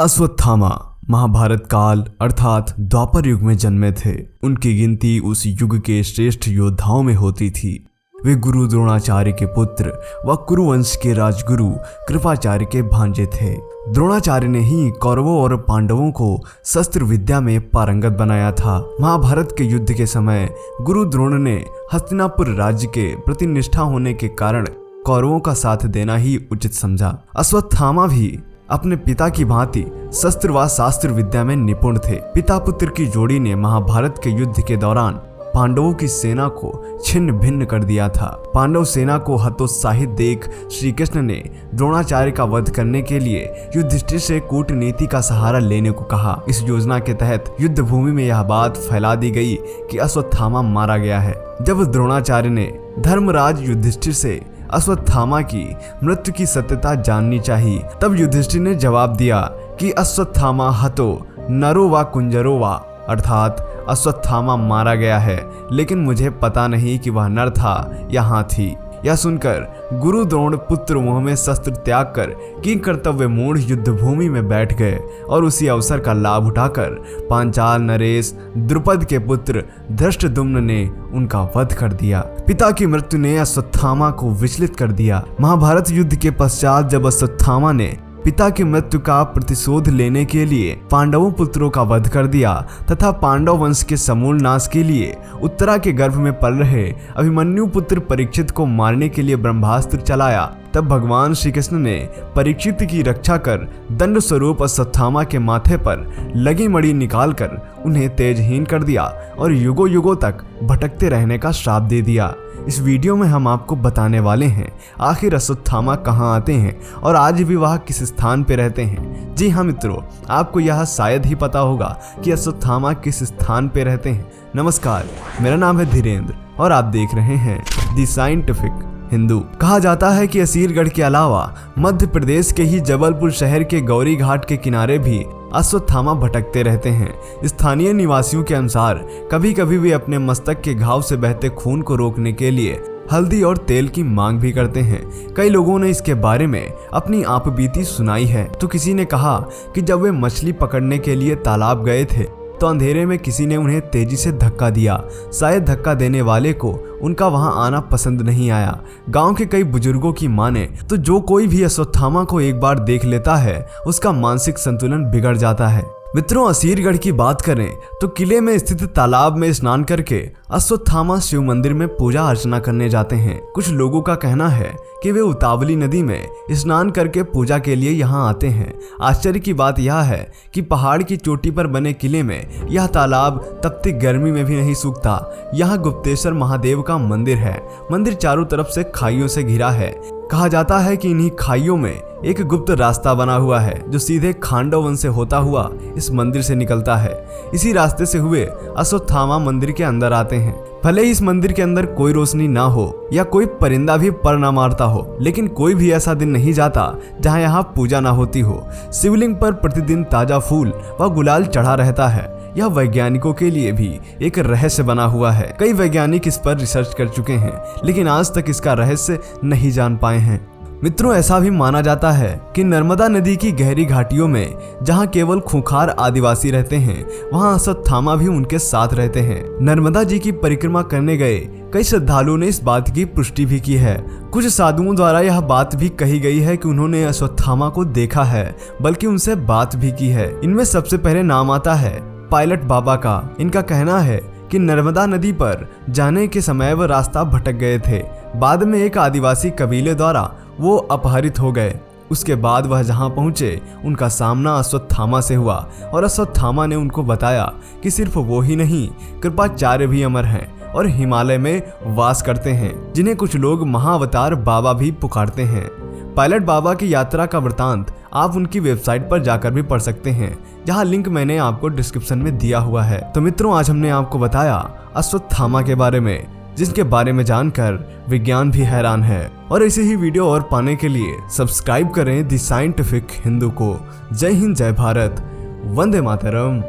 अश्वत्थामा महाभारत काल अर्थात द्वापर युग में जन्मे थे। उनकी गिनती उस युग के श्रेष्ठ योद्धाओं में होती थी। वे गुरु द्रोणाचार्य के पुत्र व कुरुवंश के राजगुरु कृपाचार्य के भांजे थे। द्रोणाचार्य ने ही कौरवों और पांडवों को शस्त्र विद्या में पारंगत बनाया था। महाभारत के युद्ध के समय गुरु द्रोण ने हस्तिनापुर राज्य के प्रति निष्ठा होने के कारण कौरवों का साथ देना ही उचित समझा। अश्वत्थामा भी अपने पिता की भांति शस्त्र व शास्त्र विद्या में निपुण थे। पिता पुत्र की जोड़ी ने महाभारत के युद्ध के दौरान पांडवों की सेना को छिन्न भिन्न कर दिया था। पांडव सेना को हतोत्साहित देख श्री कृष्ण ने द्रोणाचार्य का वध करने के लिए युधिष्ठिर से कूटनीति का सहारा लेने को कहा। इस योजना के तहत युद्ध भूमि में यह बात फैला दी गई कि अश्वत्थामा मारा गया है। जब द्रोणाचार्य ने धर्मराज युधिष्ठिर से अश्वत्थामा की मृत्यु की सत्यता जाननी चाहिए, तब युधिष्ठिर ने जवाब दिया कि अश्वत्थामा हतो नरो व कुंजरो वा, अर्थात अश्वत्थामा मारा गया है, लेकिन मुझे पता नहीं कि वह नर था या हाथी। यह सुनकर गुरु द्रोण पुत्र मोह में शस्त्र त्याग कर किंग कर्तव्य मूढ़ युद्ध भूमि में बैठ गए और उसी अवसर का लाभ उठाकर पांचाल नरेश द्रुपद के पुत्र धृष्टद्युम्न ने उनका वध कर दिया। पिता की मृत्यु ने अश्वत्थामा को विचलित कर दिया। महाभारत युद्ध के पश्चात जब अश्वत्थामा ने पिता की मृत्यु का प्रतिशोध लेने के लिए पांडवों पुत्रों का वध कर दिया तथा पांडव वंश के समूल नाश के लिए उत्तरा के गर्भ में पल रहे अभिमन्यु पुत्र परीक्षित को मारने के लिए ब्रह्मास्त्र चलाया, तब भगवान श्री कृष्ण ने परीक्षित की रक्षा कर दंड स्वरूप अश्वत्थामा के माथे पर लगी मणि निकालकर उन्हें तेजहीन कर दिया और युगों युगों तक भटकते रहने का श्राप दे दिया। इस वीडियो में हम आपको बताने वाले हैं आखिर अश्वत्थामा कहाँ आते हैं और आज भी वह किस स्थान पर रहते हैं। जी हाँ मित्रों, आपको यह शायद ही पता होगा कि अश्वत्थामा किस स्थान पर रहते हैं। नमस्कार, मेरा नाम है धीरेन्द्र और आप देख रहे हैं द साइंटिफिक हिंदू। कहा जाता है कि असीरगढ़ के अलावा मध्य प्रदेश के ही जबलपुर शहर के गौरी घाट के किनारे भी अश्वत्थामा भटकते रहते हैं। स्थानीय निवासियों के अनुसार कभी कभी वे अपने मस्तक के घाव से बहते खून को रोकने के लिए हल्दी और तेल की मांग भी करते हैं। कई लोगों ने इसके बारे में अपनी आपबीती सुनाई है। तो किसी ने कहा कि जब वे मछली पकड़ने के लिए तालाब गए थे तो अंधेरे में किसी ने उन्हें तेजी से धक्का दिया। शायद धक्का देने वाले को उनका वहां आना पसंद नहीं आया। गांव के कई बुजुर्गों की माने तो जो कोई भी अश्वत्थामा को एक बार देख लेता है उसका मानसिक संतुलन बिगड़ जाता है। मित्रों, असीरगढ़ की बात करें तो किले में स्थित तालाब में स्नान करके अश्वत्थामा शिव मंदिर में पूजा अर्चना करने जाते हैं। कुछ लोगों का कहना है कि वे उतावली नदी में स्नान करके पूजा के लिए यहाँ आते हैं। आश्चर्य की बात यह है कि पहाड़ की चोटी पर बने किले में यह तालाब तपती गर्मी में भी नहीं सूखता। यहाँ गुप्तेश्वर महादेव का मंदिर है। मंदिर चारों तरफ से खाइयों से घिरा है। कहा जाता है कि इन्हीं खाइयों में एक गुप्त रास्ता बना हुआ है जो सीधे खांडव वन से होता हुआ इस मंदिर से निकलता है। इसी रास्ते से हुए अश्वत्थामा मंदिर के अंदर आते हैं। भले ही इस मंदिर के अंदर कोई रोशनी ना हो या कोई परिंदा भी पर ना मारता हो, लेकिन कोई भी ऐसा दिन नहीं जाता जहां यहाँ पूजा ना होती हो। शिवलिंग पर प्रतिदिन ताजा फूल व गुलाल चढ़ा रहता है। यह वैज्ञानिकों के लिए भी एक रहस्य बना हुआ है। कई वैज्ञानिक इस पर रिसर्च कर चुके हैं, लेकिन आज तक इसका रहस्य नहीं जान पाए हैं। मित्रों, ऐसा भी माना जाता है कि नर्मदा नदी की गहरी घाटियों में जहां केवल खूंखार आदिवासी रहते हैं, वहां अश्वत्थामा भी उनके साथ रहते हैं। नर्मदा जी की परिक्रमा करने गए कई श्रद्धालुओं ने इस बात की पुष्टि भी की है। कुछ साधुओं द्वारा यह बात भी कही गई है कि उन्होंने अश्वत्थामा को देखा है, बल्कि उनसे बात भी की है। इनमें सबसे पहले नाम आता है पायलट बाबा का। इनका कहना है कि नर्मदा नदी पर जाने के समय वह रास्ता भटक गए थे। बाद में एक आदिवासी कबीले द्वारा वो अपहरित हो गए। उसके बाद वह जहां पहुंचे उनका सामना अश्वत्थामा से हुआ और अश्वत्थामा ने उनको बताया कि सिर्फ वो ही नहीं, कृपाचार्य भी अमर हैं और हिमालय में वास करते हैं, जिन्हें कुछ लोग महाअवतार बाबा भी पुकारते हैं। पायलट बाबा की यात्रा का वृतांत आप उनकी वेबसाइट पर जाकर भी पढ़ सकते हैं, जहां लिंक मैंने आपको डिस्क्रिप्शन में दिया हुआ है। तो मित्रों, आज हमने आपको बताया अश्वत्थामा के बारे में, जिसके बारे में जानकर विज्ञान भी हैरान है। और ऐसे ही वीडियो और पाने के लिए सब्सक्राइब करें द साइंटिफिक हिंदू को। जय हिंद, जय भारत, वंदे मातरम।